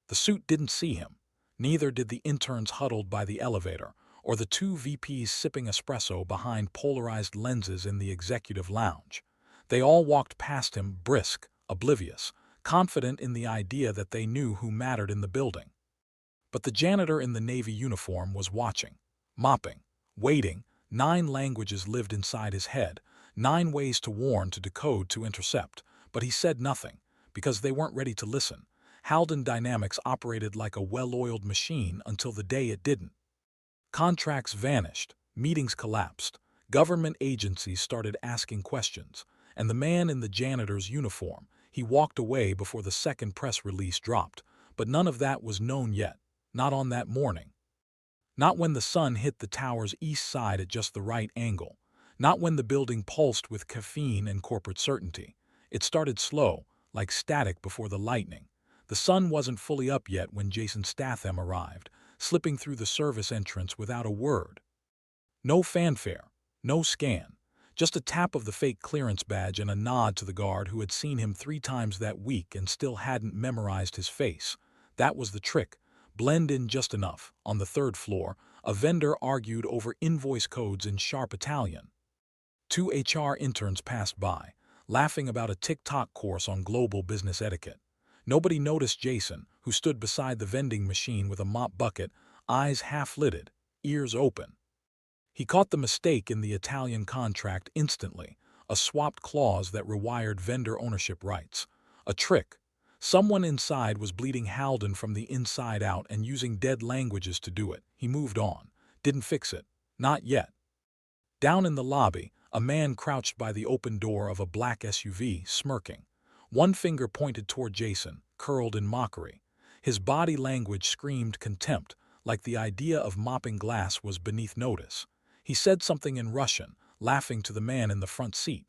The suit didn't see him. Neither did the interns huddled by the elevator, or the two VPs sipping espresso behind polarized lenses in the executive lounge. They all walked past him, brisk, oblivious, confident in the idea that they knew who mattered in the building. But the janitor in the Navy uniform was watching, mopping, waiting. 9 languages lived inside his head, 9 ways to warn, to decode, to intercept. But he said nothing, because they weren't ready to listen. Halden Dynamics operated like a well-oiled machine until the day it didn't. Contracts vanished, meetings collapsed, government agencies started asking questions, and the man in the janitor's uniform, he walked away before the second press release dropped. But none of that was known yet, not on that morning. Not when the sun hit the tower's east side at just the right angle. Not when the building pulsed with caffeine and corporate certainty. It started slow, like static before the lightning. The sun wasn't fully up yet when Jason Statham arrived, slipping through the service entrance without a word. No fanfare, no scan, just a tap of the fake clearance badge and a nod to the guard who had seen him 3 times that week and still hadn't memorized his face. That was the trick. Blend in just enough. On the 3rd floor, a vendor argued over invoice codes in sharp Italian. 2 HR interns passed by, laughing about a TikTok course on global business etiquette. Nobody noticed Jason, who stood beside the vending machine with a mop bucket, eyes half-lidded, ears open. He caught the mistake in the Italian contract instantly, a swapped clause that rewired vendor ownership rights. A trick. Someone inside was bleeding Halden from the inside out and using dead languages to do it. He moved on. Didn't fix it. Not yet. Down in the lobby, a man crouched by the open door of a black SUV, smirking. One finger pointed toward Jason, curled in mockery. His body language screamed contempt, like the idea of mopping glass was beneath notice. He said something in Russian, laughing to the man in the front seat.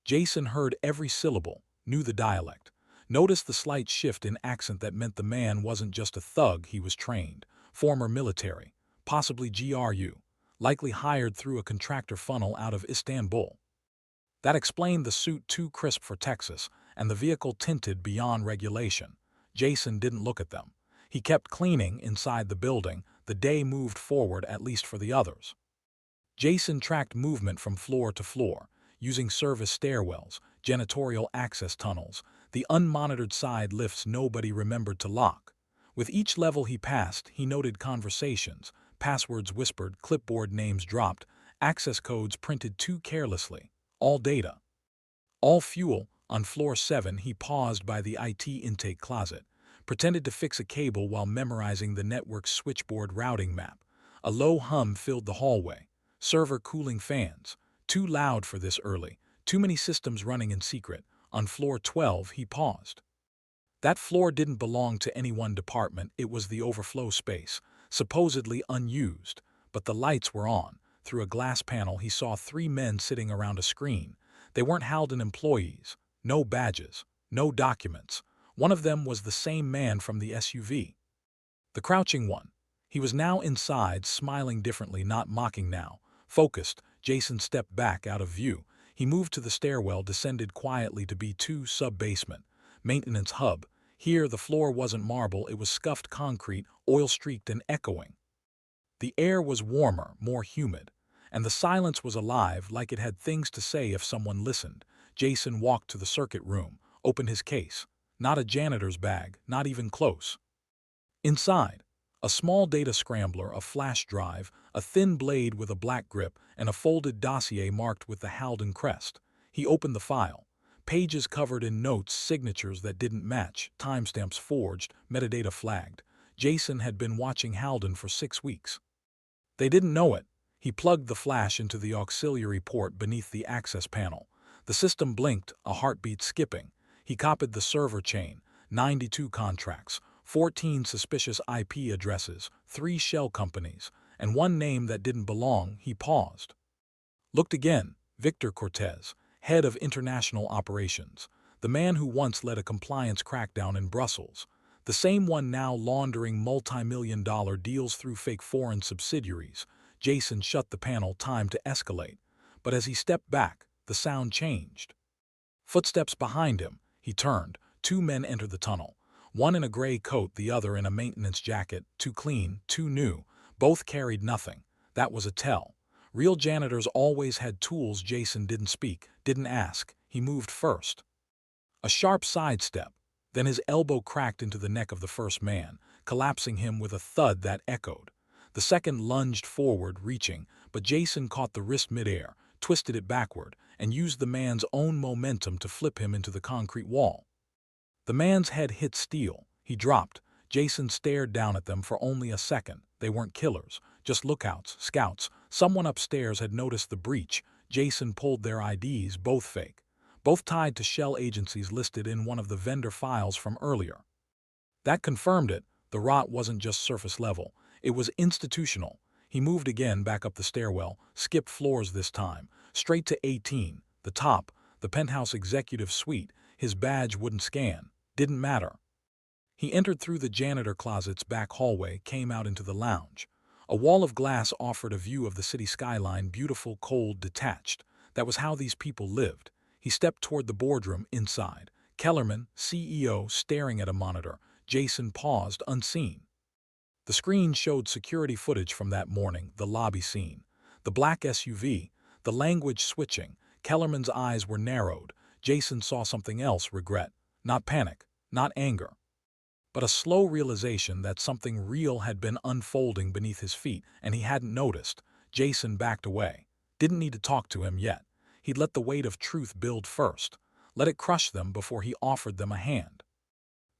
Jason heard every syllable, knew the dialect. Noticed the slight shift in accent that meant the man wasn't just a thug, he was trained, former military, possibly GRU, likely hired through a contractor funnel out of Istanbul. That explained the suit too crisp for Texas and the vehicle tinted beyond regulation. Jason didn't look at them. He kept cleaning inside the building. The day moved forward, at least for the others. Jason tracked movement from floor to floor, using service stairwells, janitorial access tunnels, the unmonitored side lifts nobody remembered to lock. With each level he passed, he noted conversations, passwords whispered, clipboard names dropped, access codes printed too carelessly. All data. All fuel. On floor 7, he paused by the IT intake closet, pretended to fix a cable while memorizing the network's switchboard routing map. A low hum filled the hallway. Server cooling fans. Too loud for this early. Too many systems running in secret. On floor 12, he paused. That floor didn't belong to any one department. It was the overflow space, supposedly unused. But the lights were on. Through a glass panel, he saw 3 men sitting around a screen. They weren't Halden employees. No badges. No documents. One of them was the same man from the SUV. The crouching one. He was now inside, smiling differently, not mocking now. Focused, Jason stepped back out of view. He moved to the stairwell, descended quietly to B2 sub-basement. Maintenance hub. Here, the floor wasn't marble, it was scuffed concrete, oil-streaked and echoing. The air was warmer, more humid, and the silence was alive, like it had things to say if someone listened. Jason walked to the circuit room, opened his case. Not a janitor's bag, not even close. Inside, a small data scrambler, a flash drive, a thin blade with a black grip, and a folded dossier marked with the Halden crest. He opened the file. Pages covered in notes, signatures that didn't match, timestamps forged, metadata flagged. Jason had been watching Halden for 6 weeks. They didn't know it. He plugged the flash into the auxiliary port beneath the access panel. The system blinked, a heartbeat skipping. He copied the server chain, 92 contracts, 14 suspicious IP addresses, 3 shell companies, and 1 name that didn't belong. He paused. Looked again. Victor Cortez, head of international operations, the man who once led a compliance crackdown in Brussels, the same one now laundering multi-million-dollar deals through fake foreign subsidiaries. Jason shut the panel, time to escalate. But as he stepped back, the sound changed. Footsteps behind him. He turned. 2 men entered the tunnel. One in a gray coat, the other in a maintenance jacket, too clean, too new. Both carried nothing. That was a tell. Real janitors always had tools. Jason didn't speak, didn't ask. He moved first. A sharp sidestep. Then his elbow cracked into the neck of the first man, collapsing him with a thud that echoed. The second lunged forward, reaching, but Jason caught the wrist midair, twisted it backward, and used the man's own momentum to flip him into the concrete wall. The man's head hit steel. He dropped. Jason stared down at them for only a second. They weren't killers, just lookouts, scouts. Someone upstairs had noticed the breach. Jason pulled their IDs, both fake. Both tied to shell agencies listed in one of the vendor files from earlier. That confirmed it. The rot wasn't just surface level. It was institutional. He moved again back up the stairwell, skipped floors this time, straight to 18, the top, the penthouse executive suite. His badge wouldn't scan. Didn't matter. He entered through the janitor closet's back hallway, came out into the lounge. A wall of glass offered a view of the city skyline, beautiful, cold, detached. That was how these people lived. He stepped toward the boardroom inside. Kellerman, CEO, staring at a monitor. Jason paused, unseen. The screen showed security footage from that morning, the lobby scene. The black SUV, the language switching. Kellerman's eyes were narrowed. Jason saw something else, regret. Not panic, not anger, but a slow realization that something real had been unfolding beneath his feet, and he hadn't noticed. Jason backed away. Didn't need to talk to him yet. He'd let the weight of truth build first. Let it crush them before he offered them a hand.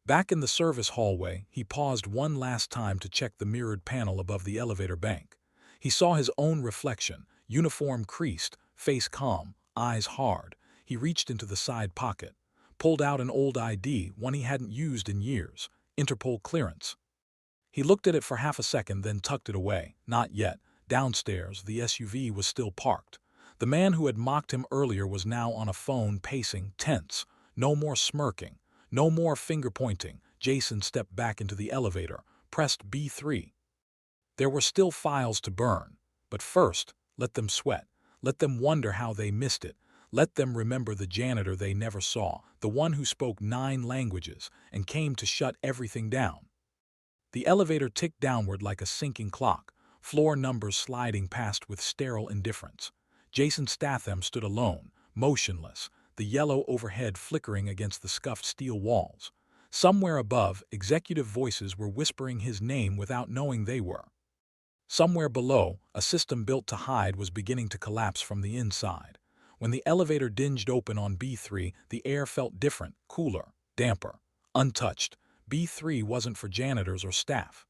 Back in the service hallway, he paused one last time to check the mirrored panel above the elevator bank. He saw his own reflection, uniform creased, face calm, eyes hard. He reached into the side pocket, pulled out an old ID, one he hadn't used in years, Interpol clearance. He looked at it for half a second, then tucked it away. Not yet. Downstairs, the SUV was still parked. The man who had mocked him earlier was now on a phone, pacing, tense. No more smirking. No more finger-pointing. Jason stepped back into the elevator, pressed B3. There were still files to burn. But first, let them sweat. Let them wonder how they missed it. Let them remember the janitor they never saw, the one who spoke 9 languages and came to shut everything down. The elevator ticked downward like a sinking clock, floor numbers sliding past with sterile indifference. Jason Statham stood alone, motionless, the yellow overhead flickering against the scuffed steel walls. Somewhere above, executive voices were whispering his name without knowing they were. Somewhere below, a system built to hide was beginning to collapse from the inside. When the elevator dinged open on B3, the air felt different, cooler, damper, untouched. B3 wasn't for janitors or staff.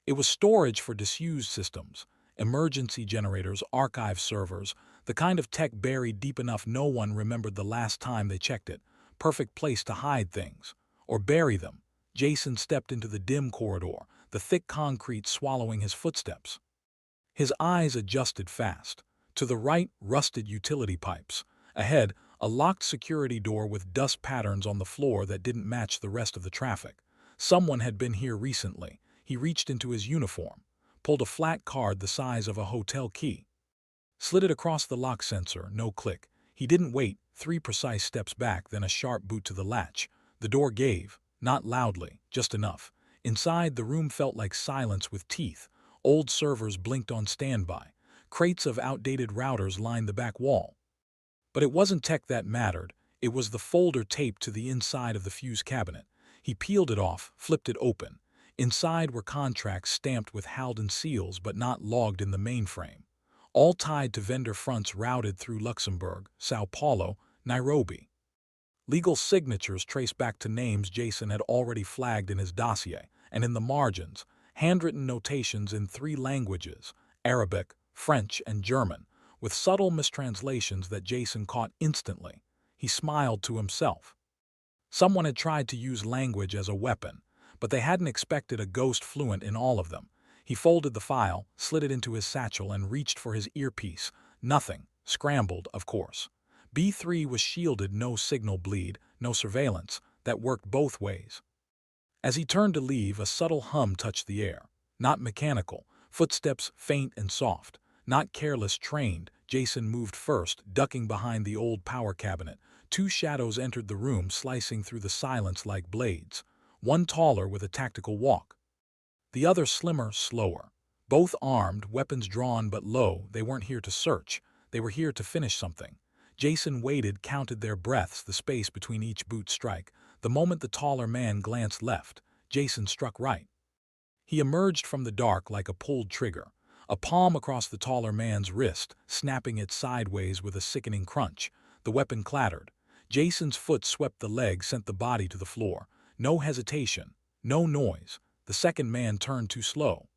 It was storage for disused systems, emergency generators, archive servers, the kind of tech buried deep enough no one remembered the last time they checked it. Perfect place to hide things. Or bury them. Jason stepped into the dim corridor, the thick concrete swallowing his footsteps. His eyes adjusted fast. To the right, rusted utility pipes. Ahead, a locked security door with dust patterns on the floor that didn't match the rest of the traffic. Someone had been here recently. He reached into his uniform, pulled a flat card the size of a hotel key. Slid it across the lock sensor, no click. He didn't wait, 3 precise steps back, then a sharp boot to the latch. The door gave, not loudly, just enough. Inside, the room felt like silence with teeth. Old servers blinked on standby. Crates of outdated routers lined the back wall. But it wasn't tech that mattered. It was the folder taped to the inside of the fuse cabinet. He peeled it off, flipped it open. Inside were contracts stamped with Halden seals but not logged in the mainframe. All tied to vendor fronts routed through Luxembourg, Sao Paulo, Nairobi. Legal signatures traced back to names Jason had already flagged in his dossier, and in the margins, handwritten notations in 3 languages, Arabic, French, and German, with subtle mistranslations that Jason caught instantly. He smiled to himself. Someone had tried to use language as a weapon, but they hadn't expected a ghost fluent in all of them. He folded the file, slid it into his satchel, and reached for his earpiece. Nothing. Scrambled, of course. B3 was shielded, no signal bleed, no surveillance. That worked both ways. As he turned to leave, a subtle hum touched the air. Not mechanical. Footsteps faint and soft. Not careless, trained. Jason moved first, ducking behind the old power cabinet. 2 shadows entered the room, slicing through the silence like blades. one taller with a tactical walk, the other slimmer, slower. Both armed, weapons drawn but low. They weren't here to search. They were here to finish something. Jason waited, counted their breaths, the space between each boot strike. The moment the taller man glanced left, Jason struck right. He emerged from the dark like a pulled trigger, a palm across the taller man's wrist, snapping it sideways with a sickening crunch. The weapon clattered. Jason's foot swept the leg, sent the body to the floor. No hesitation, no noise. The second man turned too slow.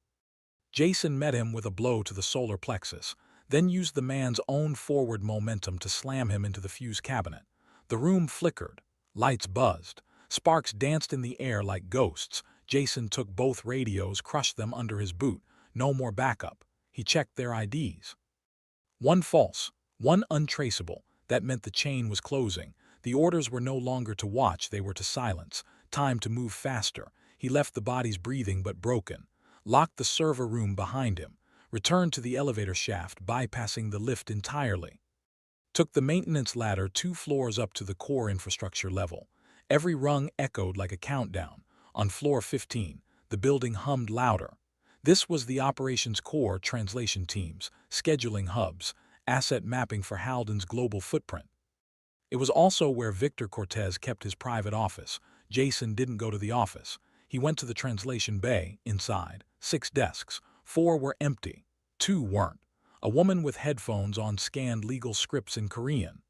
Jason met him with a blow to the solar plexus, then used the man's own forward momentum to slam him into the fuse cabinet. The room flickered. Lights buzzed. Sparks danced in the air like ghosts. Jason took both radios, crushed them under his boot. No more backup. He checked their IDs. One false, one untraceable. That meant the chain was closing. The orders were no longer to watch, they were to silence. Time to move faster. He left the bodies breathing but broken. Locked the server room behind him. Returned to the elevator shaft, bypassing the lift entirely. Took the maintenance ladder 2 floors up to the core infrastructure level. Every rung echoed like a countdown. On floor 15, the building hummed louder. This was the operations core, translation teams, scheduling hubs, asset mapping for Halden's global footprint. It was also where Victor Cortez kept his private office. Jason didn't go to the office. He went to the translation bay. Inside, 6 desks. 4 were empty. 2 weren't. A woman with headphones on scanned legal scripts in Korean.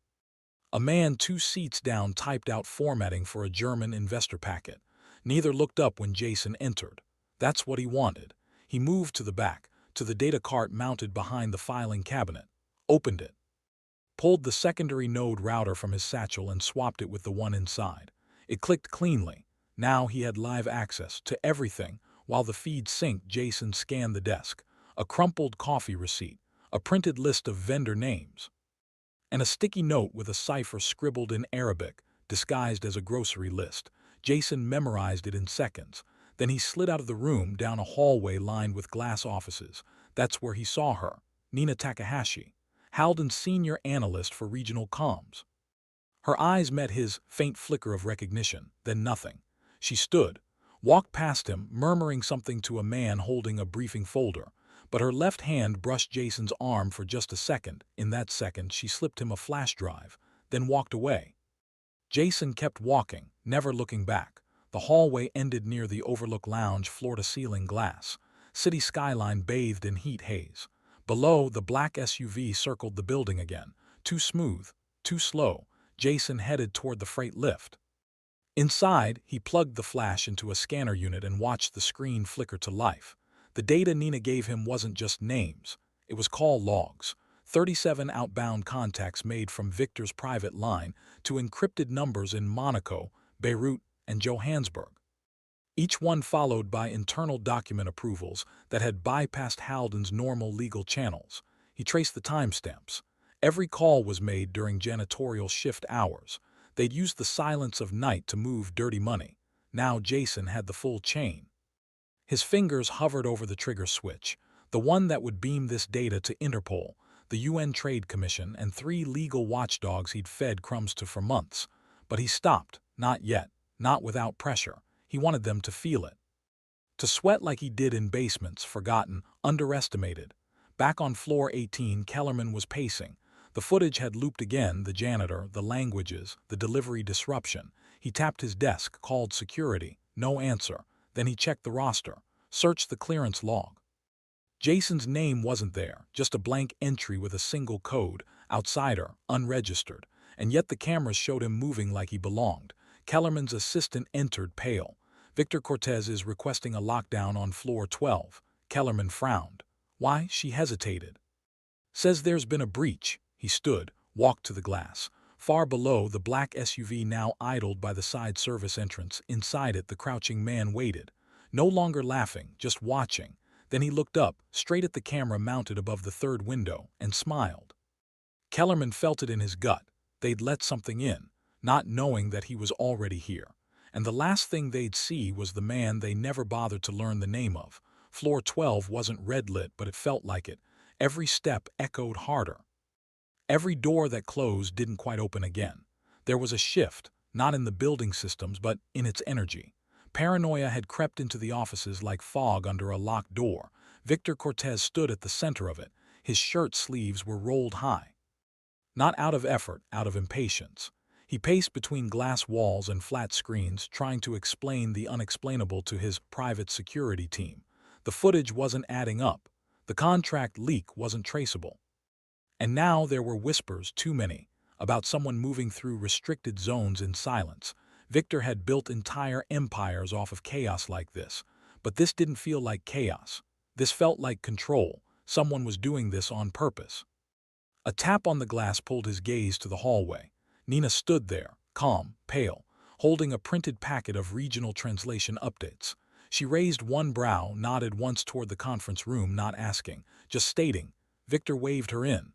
A man 2 seats down typed out formatting for a German investor packet. Neither looked up when Jason entered. That's what he wanted. He moved to the back, to the data cart mounted behind the filing cabinet. Opened it. Pulled the secondary node router from his satchel and swapped it with the one inside. It clicked cleanly. Now he had live access to everything. While the feed synced, Jason scanned the desk. A crumpled coffee receipt, a printed list of vendor names, and a sticky note with a cipher scribbled in Arabic, disguised as a grocery list. Jason memorized it in seconds. Then he slid out of the room, down a hallway lined with glass offices. That's where he saw her, Nina Takahashi, Halden's senior analyst for regional comms. Her eyes met his, faint flicker of recognition, then nothing. She stood, walked past him, murmuring something to a man holding a briefing folder. But her left hand brushed Jason's arm for just a second. In that second, she slipped him a flash drive, then walked away. Jason kept walking, never looking back. The hallway ended near the overlook lounge, floor-to-ceiling glass. City skyline bathed in heat haze. Below, the black SUV circled the building again. Too smooth, too slow. Jason headed toward the freight lift. Inside, he plugged the flash into a scanner unit and watched the screen flicker to life. The data Nina gave him wasn't just names. It was call logs. 37 outbound contacts made from Victor's private line to encrypted numbers in Monaco, Beirut, and Johannesburg. Each one followed by internal document approvals that had bypassed Halden's normal legal channels. He traced the timestamps. Every call was made during janitorial shift hours. They'd used the silence of night to move dirty money. Now Jason had the full chain. His fingers hovered over the trigger switch, the one that would beam this data to Interpol, the UN Trade Commission, and 3 legal watchdogs he'd fed crumbs to for months. But he stopped. Not yet. Not without pressure. He wanted them to feel it. To sweat like he did in basements, forgotten, underestimated. Back on floor 18, Kellerman was pacing. The footage had looped again, the janitor, the languages, the delivery disruption. He tapped his desk, called security. No answer. Then he checked the roster, searched the clearance log. Jason's name wasn't there, just a blank entry with a single code, outsider, unregistered. And yet the cameras showed him moving like he belonged. Kellerman's assistant entered, pale. Victor Cortez is requesting a lockdown on floor 12. Kellerman frowned. Why? She hesitated. Says there's been a breach. He stood, walked to the glass. Far below, the black SUV now idled by the side service entrance. Inside it, the crouching man waited. No longer laughing, just watching. Then he looked up, straight at the camera mounted above the 3rd window, and smiled. Kellerman felt it in his gut. They'd let something in, not knowing that he was already here. And the last thing they'd see was the man they never bothered to learn the name of. Floor 12 wasn't red-lit, but it felt like it. Every step echoed harder. Every door that closed didn't quite open again. There was a shift, not in the building systems, but in its energy. Paranoia had crept into the offices like fog under a locked door. Victor Cortez stood at the center of it. His shirt sleeves were rolled high. Not out of effort, out of impatience. He paced between glass walls and flat screens, trying to explain the unexplainable to his private security team. The footage wasn't adding up. The contract leak wasn't traceable. And now there were whispers, too many, about someone moving through restricted zones in silence. Victor had built entire empires off of chaos like this. But this didn't feel like chaos. This felt like control. Someone was doing this on purpose. A tap on the glass pulled his gaze to the hallway. Nina stood there, calm, pale, holding a printed packet of regional translation updates. She raised one brow, nodded once toward the conference room, not asking, just stating. Victor waved her in.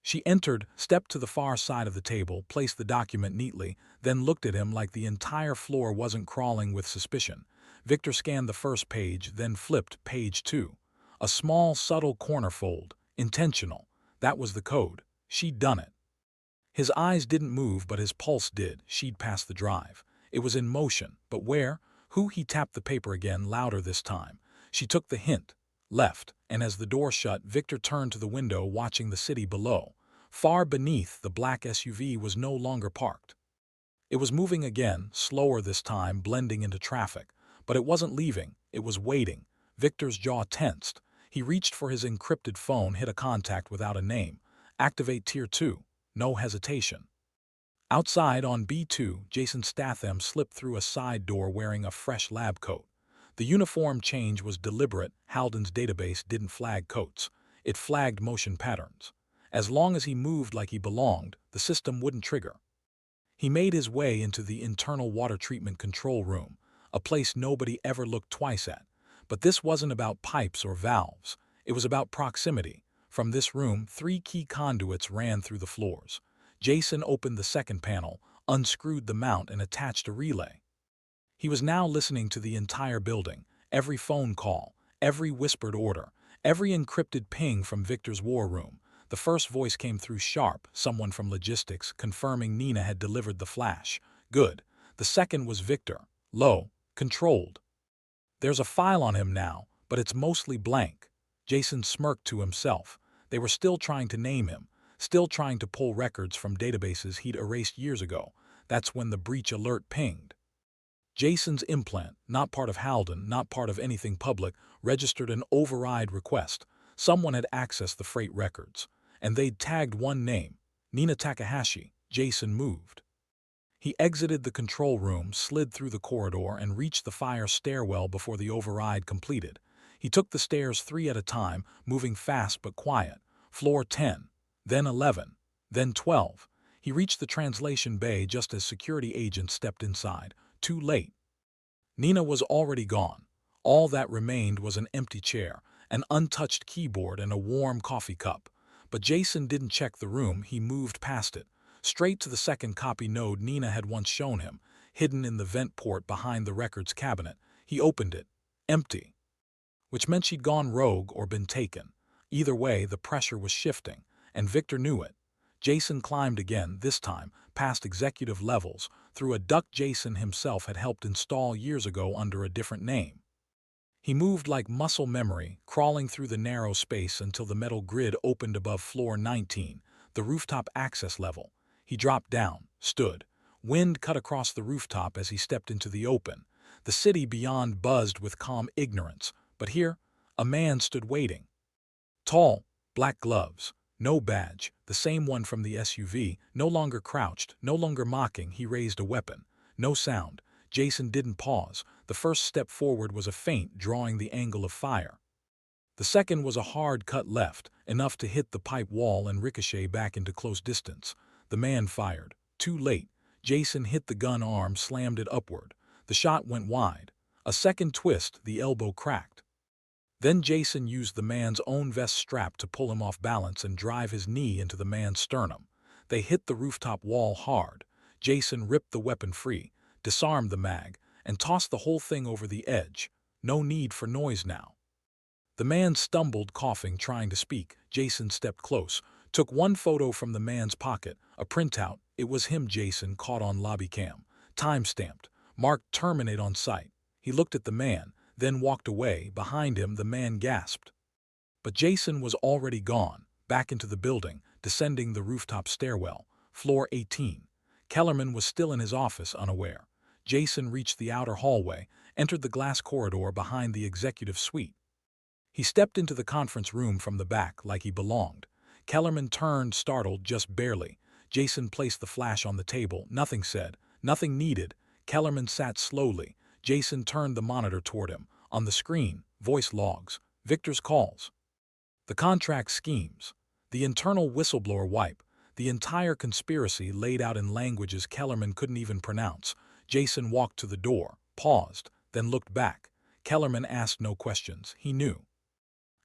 She entered, stepped to the far side of the table, placed the document neatly, then looked at him like the entire floor wasn't crawling with suspicion. Victor scanned the first page, then flipped page 2. A small, subtle corner fold. Intentional. That was the code. She'd done it. His eyes didn't move, but his pulse did. She'd passed the drive. It was in motion. But where? Who? He tapped the paper again, louder this time. She took the hint. Left. And as the door shut, Victor turned to the window, watching the city below. Far beneath, the black SUV was no longer parked. It was moving again, slower this time, blending into traffic. But it wasn't leaving. It was waiting. Victor's jaw tensed. He reached for his encrypted phone, hit a contact without a name. Activate Tier 2. No hesitation. Outside on B2, Jason Statham slipped through a side door wearing a fresh lab coat. The uniform change was deliberate. Halden's database didn't flag coats. It flagged motion patterns. As long as he moved like he belonged, the system wouldn't trigger. He made his way into the internal water treatment control room, a place nobody ever looked twice at. But this wasn't about pipes or valves. It was about proximity. From this room, 3 key conduits ran through the floors. Jason opened the second panel, unscrewed the mount, and attached a relay. He was now listening to the entire building, every phone call, every whispered order, every encrypted ping from Victor's war room. The first voice came through sharp, someone from logistics, confirming Nina had delivered the flash. Good. The second was Victor. Low. Controlled. There's a file on him now, but it's mostly blank. Jason smirked to himself. They were still trying to name him, still trying to pull records from databases he'd erased years ago. That's when the breach alert pinged. Jason's implant, not part of Halden, not part of anything public, registered an override request. Someone had accessed the freight records, and they'd tagged one name, Nina Takahashi. Jason moved. He exited the control room, slid through the corridor, and reached the fire stairwell before the override completed. He took the stairs 3 at a time, moving fast but quiet. Floor 10, then 11, then 12. He reached the translation bay just as security agents stepped inside. Too late. Nina was already gone. All that remained was an empty chair, an untouched keyboard, and a warm coffee cup. But Jason didn't check the room. He moved past it, straight to the second copy node Nina had once shown him, hidden in the vent port behind the records cabinet. He opened it. Empty. Which meant she'd gone rogue or been taken. Either way, the pressure was shifting, and Victor knew it. Jason climbed again, this time, past executive levels, through a duct Jason himself had helped install years ago under a different name. He moved like muscle memory, crawling through the narrow space until the metal grid opened above floor 19, the rooftop access level. He dropped down, stood. Wind cut across the rooftop as he stepped into the open. The city beyond buzzed with calm ignorance, but here, a man stood waiting. Tall, black gloves, no badge, the same one from the SUV, no longer crouched, no longer mocking. He raised a weapon. No sound. Jason didn't pause. The first step forward was a feint, drawing the angle of fire. The second was a hard cut left, enough to hit the pipe wall and ricochet back into close distance. The man fired. Too late. Jason hit the gun arm, slammed it upward. The shot went wide. A second twist, the elbow cracked. Then Jason used the man's own vest strap to pull him off balance and drive his knee into the man's sternum. They hit the rooftop wall hard. Jason ripped the weapon free, disarmed the mag, and tossed the whole thing over the edge. No need for noise now. The man stumbled, coughing, trying to speak. Jason stepped close, took one photo from the man's pocket, a printout. It was him. Jason caught on lobby cam. Time-stamped. Marked terminate on site. He looked at the man, then walked away. Behind him, the man gasped. But Jason was already gone, back into the building, descending the rooftop stairwell, floor 18. Kellerman was still in his office, unaware. Jason reached the outer hallway, entered the glass corridor behind the executive suite. He stepped into the conference room from the back like he belonged. Kellerman turned, startled, just barely. Jason placed the flash on the table. Nothing said, nothing needed. Kellerman sat slowly. Jason turned the monitor toward him. On the screen, voice logs, Victor's calls, the contract schemes, the internal whistleblower wipe, the entire conspiracy laid out in languages Kellerman couldn't even pronounce. Jason walked to the door, paused, then looked back. Kellerman asked no questions. He knew.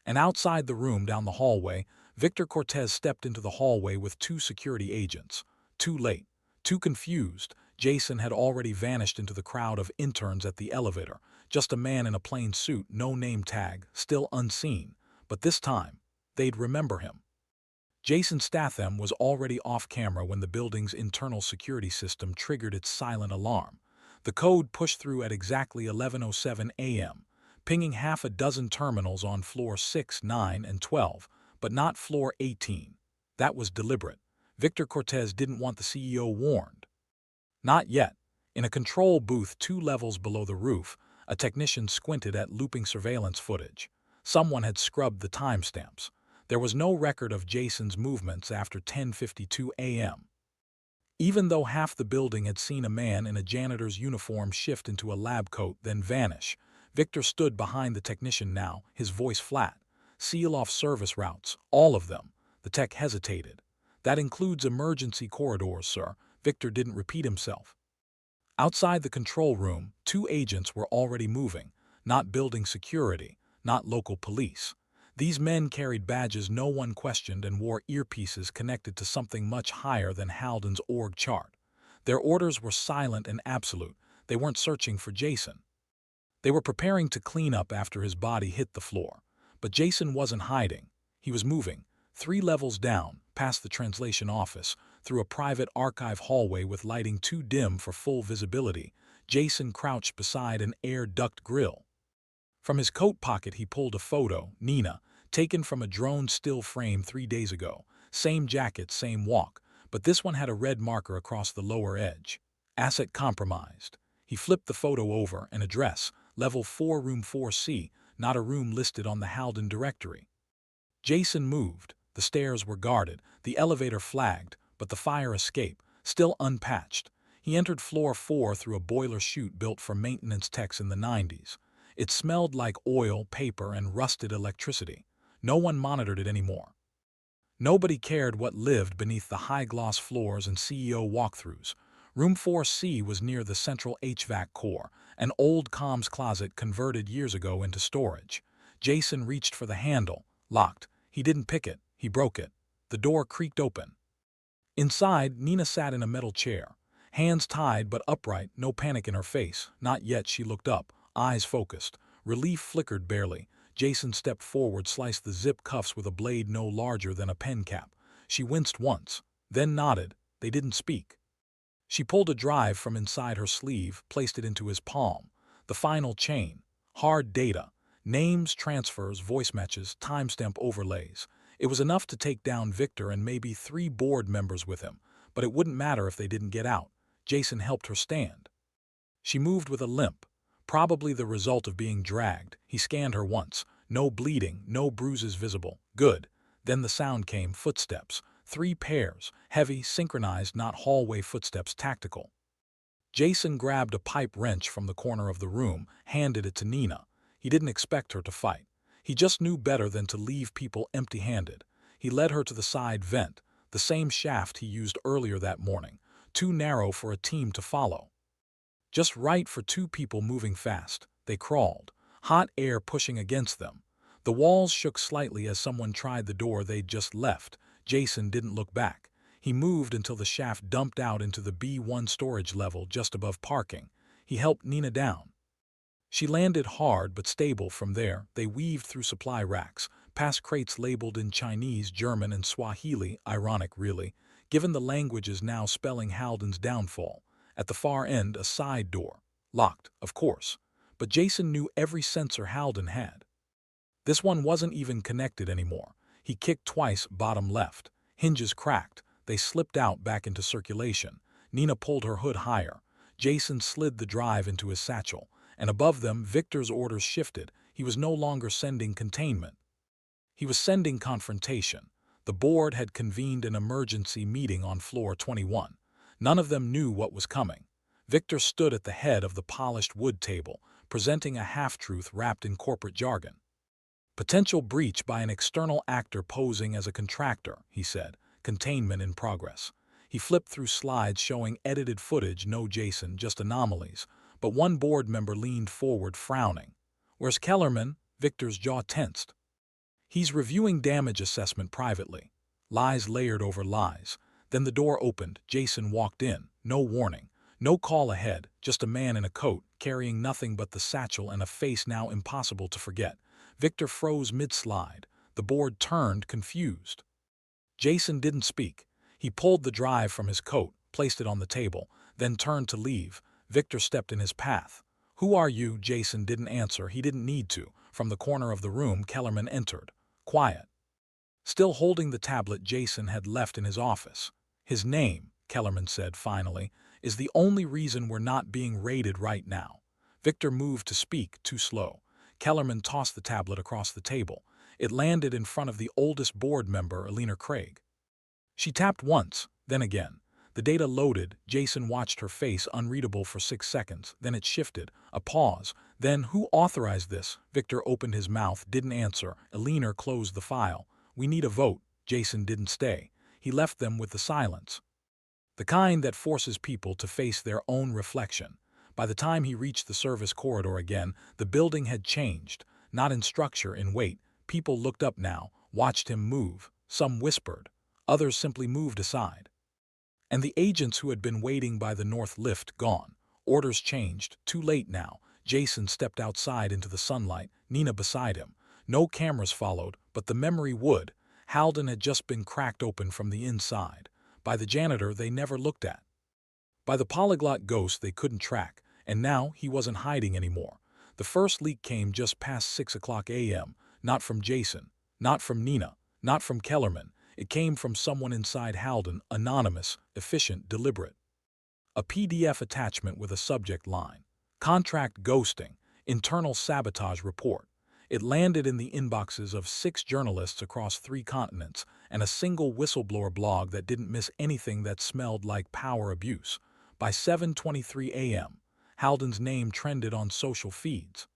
And outside the room down the hallway, Victor Cortez stepped into the hallway with 2 security agents. Too late, too confused, Jason had already vanished into the crowd of interns at the elevator. Just a man in a plain suit, no name tag, still unseen. But this time, they'd remember him. Jason Statham was already off camera when the building's internal security system triggered its silent alarm. The code pushed through at exactly 11:07 a.m., pinging half a dozen terminals on floor 6, 9, and 12, but not floor 18. That was deliberate. Victor Cortez didn't want the CEO warned. Not yet. In a control booth 2 levels below the roof, a technician squinted at looping surveillance footage. Someone had scrubbed the timestamps. There was no record of Jason's movements after 10:52 a.m. Even though half the building had seen a man in a janitor's uniform shift into a lab coat, then vanish, Victor stood behind the technician now, his voice flat. Seal off service routes, all of them. The tech hesitated. That includes emergency corridors, sir. Victor didn't repeat himself. Outside the control room, 2 agents were already moving, not building security, not local police. These men carried badges no one questioned and wore earpieces connected to something much higher than Halden's org chart. Their orders were silent and absolute. They weren't searching for Jason. They were preparing to clean up after his body hit the floor. But Jason wasn't hiding. He was moving, 3 levels down, past the translation office, through a private archive hallway with lighting too dim for full visibility. Jason crouched beside an air duct grill. From his coat pocket he pulled a photo, Nina, taken from a drone still frame 3 days ago. Same jacket, same walk, but this one had a red marker across the lower edge. Asset compromised. He flipped the photo over, an address, level 4, room 4C, not a room listed on the Halden directory. Jason moved. The stairs were guarded, the elevator flagged, but the fire escape, still unpatched. He entered floor 4 through a boiler chute built for maintenance techs in the 90s. It smelled like oil, paper, and rusted electricity. No one monitored it anymore. Nobody cared what lived beneath the high-gloss floors and CEO walkthroughs. Room 4C was near the central HVAC core, an old comms closet converted years ago into storage. Jason reached for the handle, locked. He didn't pick it, he broke it. The door creaked open. Inside, Nina sat in a metal chair. Hands tied but upright, no panic in her face. Not yet. She looked up, eyes focused. Relief flickered barely. Jason stepped forward, sliced the zip cuffs with a blade no larger than a pen cap. She winced once, then nodded. They didn't speak. She pulled a drive from inside her sleeve, placed it into his palm. The final chain. Hard data. Names, transfers, voice matches, timestamp overlays. It was enough to take down Victor and maybe 3 board members with him, but it wouldn't matter if they didn't get out. Jason helped her stand. She moved with a limp, probably the result of being dragged. He scanned her once. No bleeding, no bruises visible. Good. Then the sound came, footsteps. 3 pairs, heavy, synchronized, not hallway footsteps, tactical. Jason grabbed a pipe wrench from the corner of the room, handed it to Nina. He didn't expect her to fight. He just knew better than to leave people empty-handed. He led her to the side vent, the same shaft he used earlier that morning, too narrow for a team to follow. Just right for 2 people moving fast. They crawled, hot air pushing against them. The walls shook slightly as someone tried the door they'd just left. Jason didn't look back. He moved until the shaft dumped out into the B1 storage level just above parking. He helped Nina down. She landed hard but stable from there. They weaved through supply racks, past crates labeled in Chinese, German, and Swahili. Ironic, really, given the languages now spelling Halden's downfall. At the far end, a side door. Locked, of course. but Jason knew every sensor Halden had. This one wasn't even connected anymore. He kicked twice, bottom left. Hinges cracked. They slipped out back into circulation. Nina pulled her hood higher. Jason slid the drive into his satchel, and above them, Victor's orders shifted. He was no longer sending containment. He was sending confrontation. The board had convened an emergency meeting on floor 21. None of them knew what was coming. Victor stood at the head of the polished wood table, presenting a half-truth wrapped in corporate jargon. Potential breach by an external actor posing as a contractor, he said. Containment in progress. He flipped through slides showing edited footage, no Jason, just anomalies. But one board member leaned forward, frowning. "Where's Kellerman?" Victor's jaw tensed. "He's reviewing damage assessment privately." Lies layered over lies. Then the door opened. Jason walked in. No warning. No call ahead. Just a man in a coat, carrying nothing but the satchel and a face now impossible to forget. Victor froze mid-slide. The board turned, confused. Jason didn't speak. He pulled the drive from his coat, placed it on the table, then turned to leave. Victor stepped in his path. "Who are you?" Jason didn't answer. He didn't need to. From the corner of the room, Kellerman entered. Quiet. Still holding the tablet Jason had left in his office. "His name," Kellerman said finally, "is the only reason we're not being raided right now." Victor moved to speak, too slow. Kellerman tossed the tablet across the table. It landed in front of the oldest board member, Alina Craig. She tapped once, then again. The data loaded. Jason watched her face, unreadable for 6 seconds. Then it shifted. A pause. Then, "Who authorized this?" Victor opened his mouth, didn't answer. Alina closed the file. "We need a vote." Jason didn't stay. He left them with the silence. The kind that forces people to face their own reflection. By the time he reached the service corridor again, the building had changed. Not in structure, in weight. People looked up now, watched him move. Some whispered. Others simply moved aside. And the agents who had been waiting by the north lift gone. Orders changed. Too late now. Jason stepped outside into the sunlight, Nina beside him. No cameras followed, but the memory would. Halden had just been cracked open from the inside. By the janitor they never looked at. By the polyglot ghost they couldn't track. And now he wasn't hiding anymore. The first leak came just past 6 o'clock a.m. Not from Jason. Not from Nina. Not from Kellerman. It came from someone inside Halden, anonymous, efficient, deliberate. A PDF attachment with a subject line. Contract ghosting. Internal sabotage report. It landed in the inboxes of 6 journalists across 3 continents and a single whistleblower blog that didn't miss anything that smelled like power abuse. By 7:23 a.m., Halden's name trended on social feeds.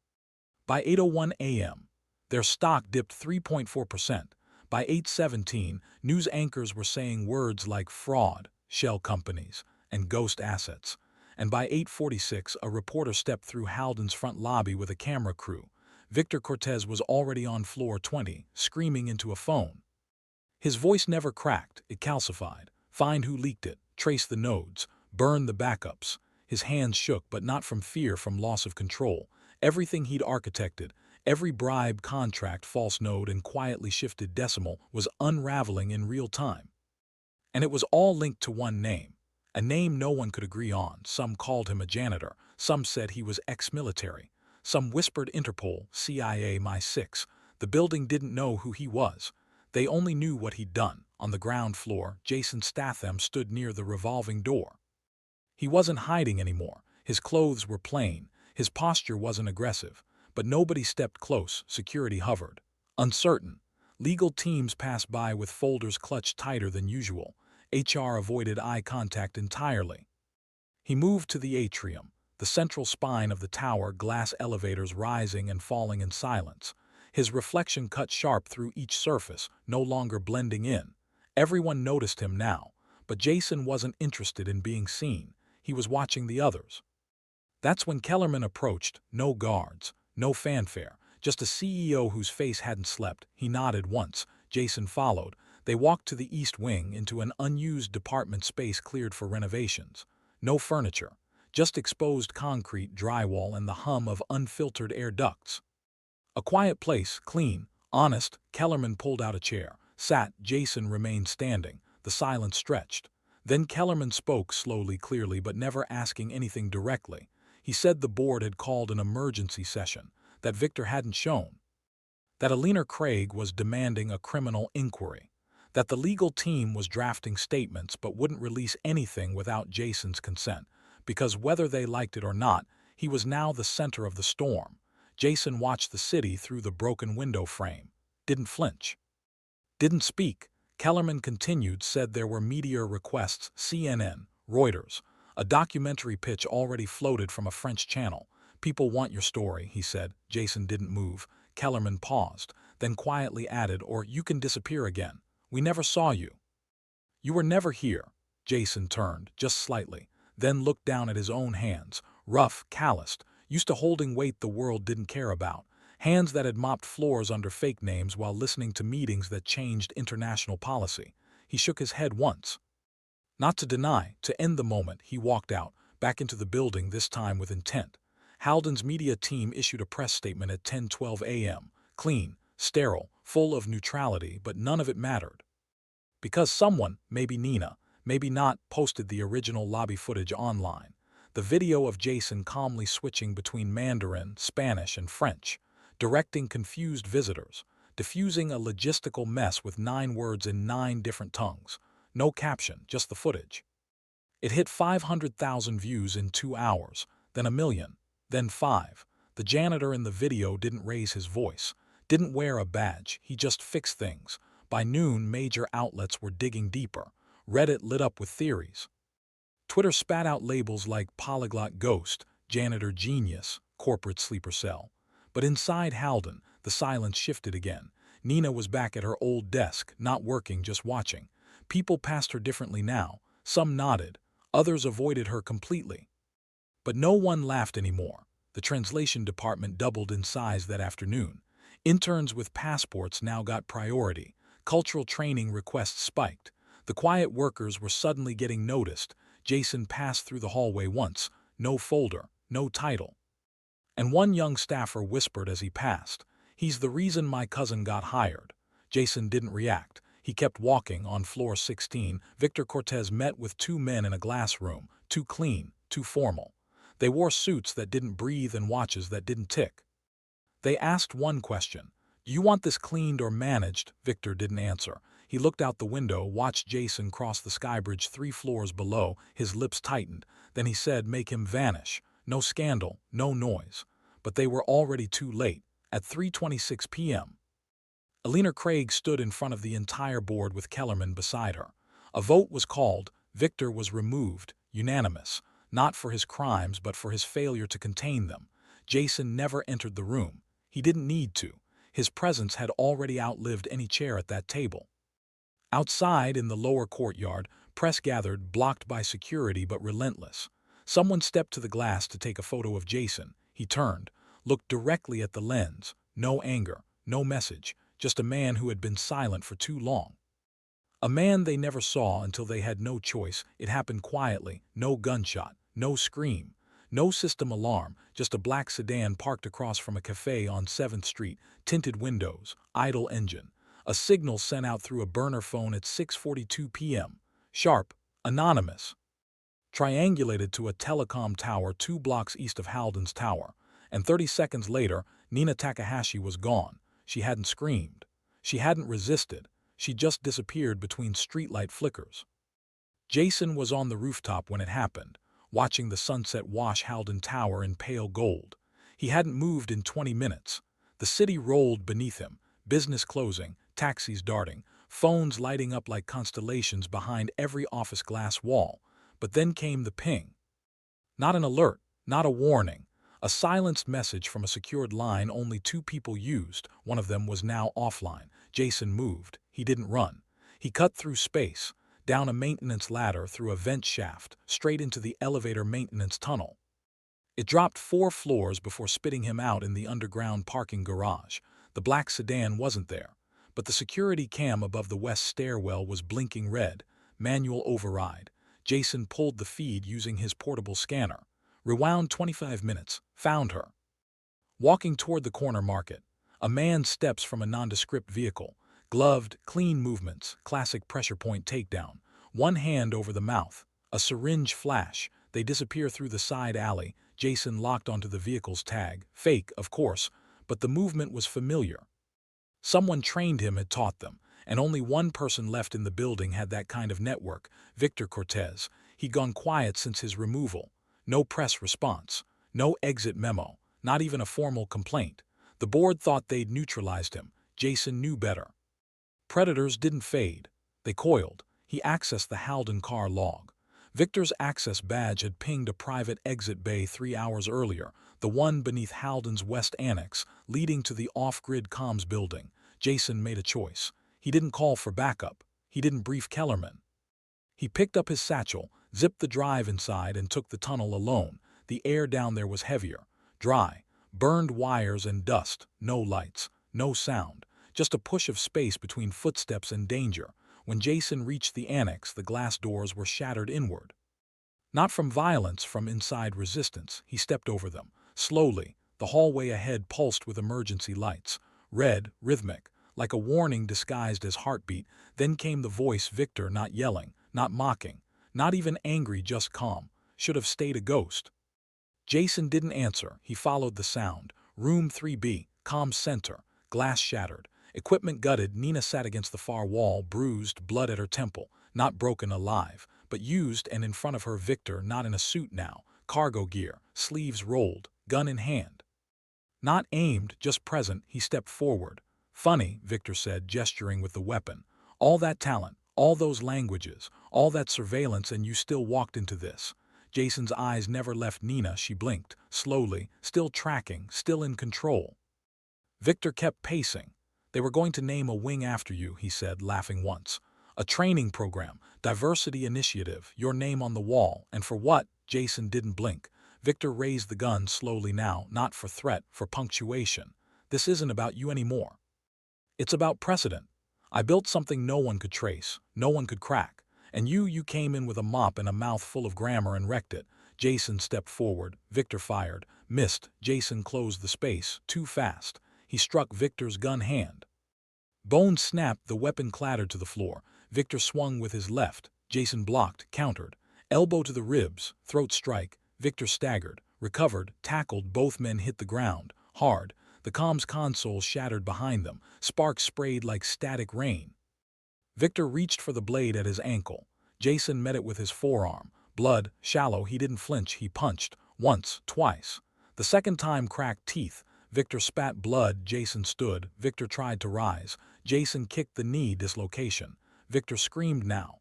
By 8:01 a.m., their stock dipped 3.4%. By 8:17, news anchors were saying words like fraud, shell companies, and ghost assets. And by 8:46, a reporter stepped through Halden's front lobby with a camera crew. Victor Cortez was already on floor 20, screaming into a phone. His voice never cracked, it calcified. Find who leaked it, trace the nodes, burn the backups. His hands shook, but not from fear, from loss of control. Everything he'd architected, every bribe, contract, false node, and quietly shifted decimal was unraveling in real time. And it was all linked to one name. A name no one could agree on. Some called him a janitor. Some said he was ex-military. Some whispered Interpol, CIA, MI6. The building didn't know who he was. They only knew what he'd done. On the ground floor, Jason Statham stood near the revolving door. He wasn't hiding anymore. His clothes were plain. His posture wasn't aggressive. But nobody stepped close. Security hovered. Uncertain. Legal teams passed by with folders clutched tighter than usual. HR avoided eye contact entirely. He moved to the atrium, the central spine of the tower, glass elevators rising and falling in silence. His reflection cut sharp through each surface, no longer blending in. Everyone noticed him now, but Jason wasn't interested in being seen. He was watching the others. That's when Kellerman approached. No guards, no fanfare, just a CEO whose face hadn't slept. He nodded once. Jason followed. They walked to the east wing, into an unused department space cleared for renovations. No furniture, just exposed concrete, drywall, and the hum of unfiltered air ducts. A quiet place, clean, honest. Kellerman pulled out a chair, sat. Jason remained standing. The silence stretched. Then Kellerman spoke slowly, clearly, but never asking anything directly. He said the board had called an emergency session, that Victor hadn't shown, that Alina Craig was demanding a criminal inquiry, that the legal team was drafting statements but wouldn't release anything without Jason's consent, because whether they liked it or not, he was now the center of the storm. Jason watched the city through the broken window frame, didn't flinch, didn't speak. Kellerman continued, said there were media requests, CNN, Reuters. A documentary pitch already floated from a French channel. People want your story, he said. Jason didn't move. Kellerman paused, then quietly added, or you can disappear again. We never saw you. You were never here. Jason turned, just slightly, then looked down at his own hands, rough, calloused, used to holding weight the world didn't care about. Hands that had mopped floors under fake names while listening to meetings that changed international policy. He shook his head once. Not to deny, to end the moment, he walked out, back into the building, this time with intent. Halden's media team issued a press statement at 10:12 a.m. Clean, sterile, full of neutrality, but none of it mattered. Because someone, maybe Nina, maybe not, posted the original lobby footage online. The video of Jason calmly switching between Mandarin, Spanish, and French, directing confused visitors, diffusing a logistical mess with 9 words in 9 different tongues. No caption, just the footage. It hit 500,000 views in 2 hours, then 1 million, then 5. The janitor in the video didn't raise his voice, didn't wear a badge, he just fixed things. By noon, major outlets were digging deeper. Reddit lit up with theories. Twitter spat out labels like polyglot ghost, janitor genius, corporate sleeper cell. But inside Halden, the silence shifted again. Nina was back at her old desk, not working, just watching. People passed her differently now. Some nodded, others avoided her completely. But no one laughed anymore. The translation department doubled in size that afternoon. Interns with passports now got priority. Cultural training requests spiked. The quiet workers were suddenly getting noticed. Jason passed through the hallway once. No folder, no title. And one young staffer whispered as he passed, "He's the reason my cousin got hired." Jason didn't react. He kept walking. On floor 16, Victor Cortez met with 2 men in a glass room, too clean, too formal. They wore suits that didn't breathe and watches that didn't tick. They asked one question, "Do you want this cleaned or managed?" Victor didn't answer. He looked out the window, watched Jason cross the skybridge 3 floors below. His lips tightened. Then he said, "Make him vanish." No scandal, no noise. But they were already too late. At 3:26 p.m. Alina Craig stood in front of the entire board with Kellerman beside her. A vote was called. Victor was removed, unanimous, not for his crimes but for his failure to contain them. Jason never entered the room. He didn't need to. His presence had already outlived any chair at that table. Outside, in the lower courtyard, press gathered, blocked by security but relentless. Someone stepped to the glass to take a photo of Jason. He turned, looked directly at the lens. No anger, no message, just a man who had been silent for too long. A man they never saw until they had no choice. It happened quietly, no gunshot, no scream, no system alarm, just a black sedan parked across from a cafe on 7th Street, tinted windows, idle engine. A signal sent out through a burner phone at 6:42 p.m. Sharp, anonymous. Triangulated to a telecom tower 2 blocks east of Halden's tower. And 30 seconds later, Nina Takahashi was gone. She hadn't screamed. She hadn't resisted. She just disappeared between streetlight flickers. Jason was on the rooftop when it happened, watching the sunset wash Halden Tower in pale gold. He hadn't moved in 20 minutes. The city rolled beneath him, business closing, taxis darting, phones lighting up like constellations behind every office glass wall. But then came the ping. Not an alert, not a warning. A silenced message from a secured line only 2 people used. One of them was now offline. Jason moved. He didn't run. He cut through space, down a maintenance ladder, through a vent shaft, straight into the elevator maintenance tunnel. It dropped 4 floors before spitting him out in the underground parking garage. The black sedan wasn't there, but the security cam above the west stairwell was blinking red. Manual override. Jason pulled the feed using his portable scanner. Rewound 25 minutes. Found her. Walking toward the corner market. A man steps from a nondescript vehicle. Gloved, clean movements, classic pressure point takedown. One hand over the mouth. A syringe flash. They disappear through the side alley. Jason locked onto the vehicle's tag. Fake, of course, but the movement was familiar. Someone trained him had taught them, and only one person left in the building had that kind of network, Victor Cortez. He'd gone quiet since his removal. No press response, no exit memo, not even a formal complaint. The board thought they'd neutralized him. Jason knew better. Predators didn't fade. They coiled. He accessed the Halden car log. Victor's access badge had pinged a private exit bay 3 hours earlier, the one beneath Halden's west annex, leading to the off-grid comms building. Jason made a choice. He didn't call for backup. He didn't brief Kellerman. He picked up his satchel, zipped the drive inside, and took the tunnel alone. The air down there was heavier, dry, burned wires and dust, no lights, no sound, just a push of space between footsteps and danger. When Jason reached the annex, the glass doors were shattered inward. Not from violence, from inside resistance. He stepped over them. Slowly, the hallway ahead pulsed with emergency lights. Red, rhythmic, like a warning disguised as heartbeat. Then came the voice, Victor, not yelling, not mocking, not even angry, just calm. Should have stayed a ghost. Jason didn't answer. He followed the sound. Room 3B, comm center, glass shattered. Equipment gutted. Nina sat against the far wall, bruised, blood at her temple, not broken alive, but used, and in front of her Victor, not in a suit now, cargo gear, sleeves rolled, gun in hand. Not aimed, just present. He stepped forward. Funny, Victor said, gesturing with the weapon. All that talent, all those languages, all that surveillance, and you still walked into this. Jason's eyes never left Nina. She blinked, slowly, still tracking, still in control. Victor kept pacing. They were going to name a wing after you, he said, laughing once. A training program, diversity initiative, your name on the wall. And for what? Jason didn't blink. Victor raised the gun slowly now, not for threat, for punctuation. This isn't about you anymore. It's about precedent. I built something no one could trace, no one could crack. And you came in with a mop and a mouth full of grammar and wrecked it. Jason stepped forward. Victor fired. Missed. Jason closed the space. Too fast. He struck Victor's gun hand. Bones snapped. The weapon clattered to the floor. Victor swung with his left. Jason blocked, countered. Elbow to the ribs, throat strike. Victor staggered, recovered, tackled. Both men hit the ground, hard. The comms console shattered behind them. Sparks sprayed like static rain. Victor reached for the blade at his ankle. Jason met it with his forearm. Blood, shallow. He didn't flinch. He punched. Once, twice. The second time cracked teeth. Victor spat blood. Jason stood. Victor tried to rise. Jason kicked the knee, dislocation. Victor screamed now.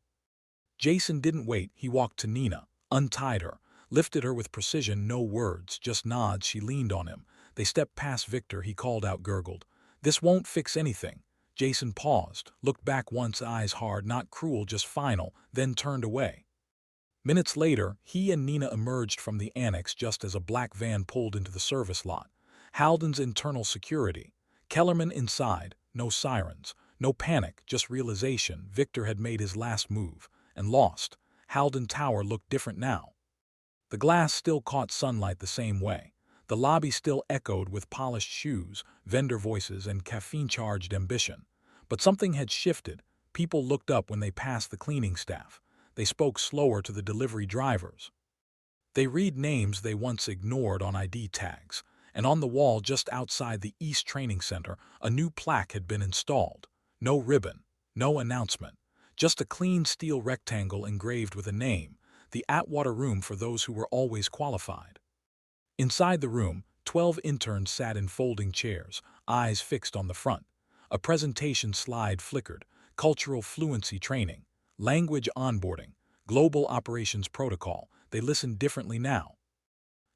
Jason didn't wait. He walked to Nina, untied her, lifted her with precision. No words, just nods. She leaned on him. They stepped past Victor. He called out, gurgled. This won't fix anything. Jason paused, looked back once, eyes hard, not cruel, just final, then turned away. Minutes later, he and Nina emerged from the annex just as a black van pulled into the service lot. Halden's internal security. Kellerman inside. No sirens. No panic, just realization. Victor had made his last move. And lost. Halden Tower looked different now. The glass still caught sunlight the same way. The lobby still echoed with polished shoes, vendor voices, and caffeine-charged ambition. But something had shifted. People looked up when they passed the cleaning staff. They spoke slower to the delivery drivers. They read names they once ignored on ID tags. And on the wall just outside the East Training Center, a new plaque had been installed. No ribbon, no announcement. Just a clean steel rectangle engraved with a name, the Atwater Room for those who were always qualified. Inside the room, 12 interns sat in folding chairs, eyes fixed on the front. A presentation slide flickered, cultural fluency training, language onboarding, global operations protocol. They listened differently now.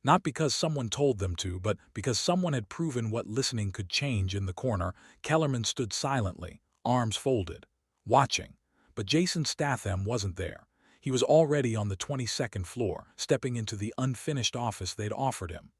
Not because someone told them to, but because someone had proven what listening could change. In the corner, Kellerman stood silently, arms folded, watching. But Jason Statham wasn't there. He was already on the 22nd floor, stepping into the unfinished office they'd offered him.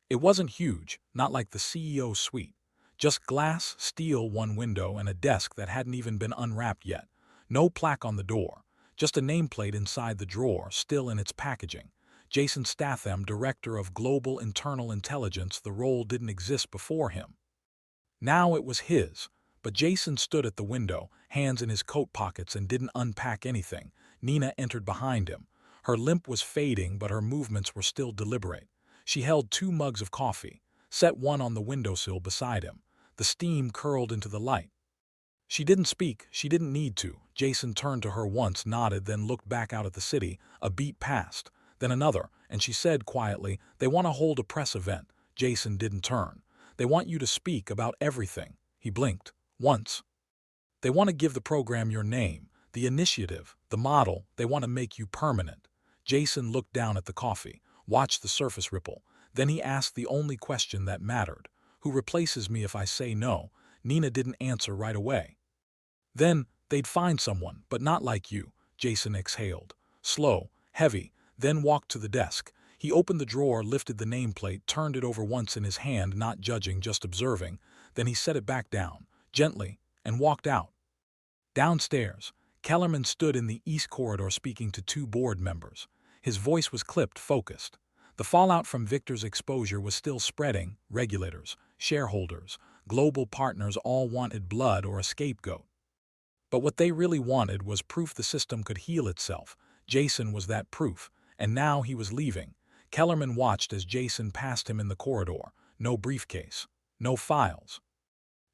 It wasn't huge, not like the CEO suite. Just glass, steel, one window, and a desk that hadn't even been unwrapped yet. No plaque on the door, just a nameplate inside the drawer, still in its packaging. Jason Statham, Director of Global Internal Intelligence. The role didn't exist before him. Now it was his. But Jason stood at the window, hands in his coat pockets, and didn't unpack anything. Nina entered behind him. Her limp was fading, but her movements were still deliberate. She held 2 mugs of coffee, set one on the windowsill beside him. The steam curled into the light. She didn't speak, she didn't need to. Jason turned to her once, nodded, then looked back out at the city. A beat passed, then another, and she said quietly, "They want to hold a press event." Jason didn't turn. "They want you to speak about everything." He blinked. "Once. They want to give the program your name, the initiative, the model. They want to make you permanent." Jason looked down at the coffee, watched the surface ripple. Then he asked the only question that mattered. "Who replaces me if I say no?" Nina didn't answer right away. "Then they'd find someone, but not like you." Jason exhaled. Slow, heavy, then walked to the desk. He opened the drawer, lifted the nameplate, turned it over once in his hand, not judging, just observing. Then he set it back down, gently, and walked out. Downstairs, Kellerman stood in the east corridor speaking to 2 board members. His voice was clipped, focused. The fallout from Victor's exposure was still spreading. Regulators, shareholders, global partners all wanted blood or a scapegoat. But what they really wanted was proof the system could heal itself. Jason was that proof, and now he was leaving. Kellerman watched as Jason passed him in the corridor. No briefcase, no files.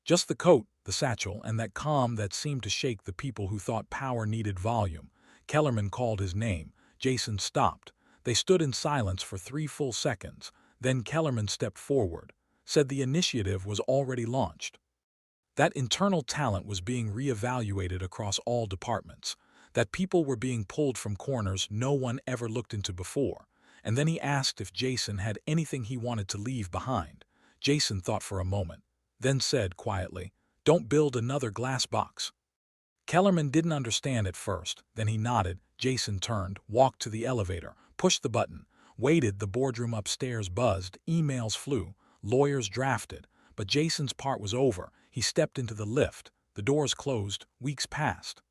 Just the coat, the satchel, and that calm that seemed to shake the people who thought power needed volume. Kellerman called his name. Jason stopped. They stood in silence for 3 full seconds. Then Kellerman stepped forward, said the initiative was already launched. That internal talent was being reevaluated across all departments, that people were being pulled from corners no one ever looked into before. And then he asked if Jason had anything he wanted to leave behind. Jason thought for a moment, then said quietly, "Don't build another glass box." Kellerman didn't understand at first, then he nodded. Jason turned, walked to the elevator, pushed the button, waited. The boardroom upstairs buzzed, emails flew, lawyers drafted. But Jason's part was over. He stepped into the lift. The doors closed. Weeks passed.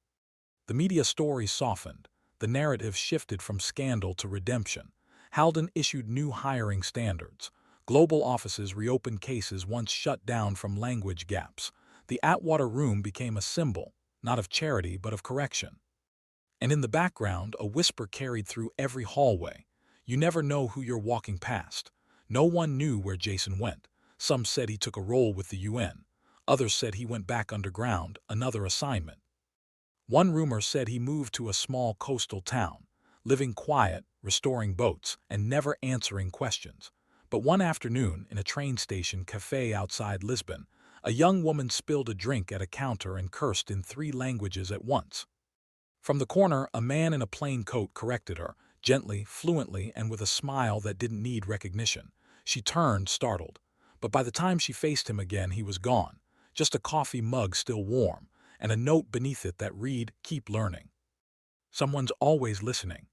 The media stories softened. The narrative shifted from scandal to redemption. Halden issued new hiring standards. Global offices reopened cases once shut down from language gaps. The Atwater room became a symbol, not of charity but of correction. And in the background, a whisper carried through every hallway. You never know who you're walking past. No one knew where Jason went. Some said he took a role with the UN. Others said he went back underground, another assignment. One rumor said he moved to a small coastal town, living quiet, restoring boats, and never answering questions. But one afternoon, in a train station cafe outside Lisbon, a young woman spilled a drink at a counter and cursed in 3 languages at once. From the corner, a man in a plain coat corrected her, gently, fluently, and with a smile that didn't need recognition. She turned, startled. But by the time she faced him again, he was gone. Just a coffee mug still warm, and a note beneath it that read, "Keep learning." Someone's always listening.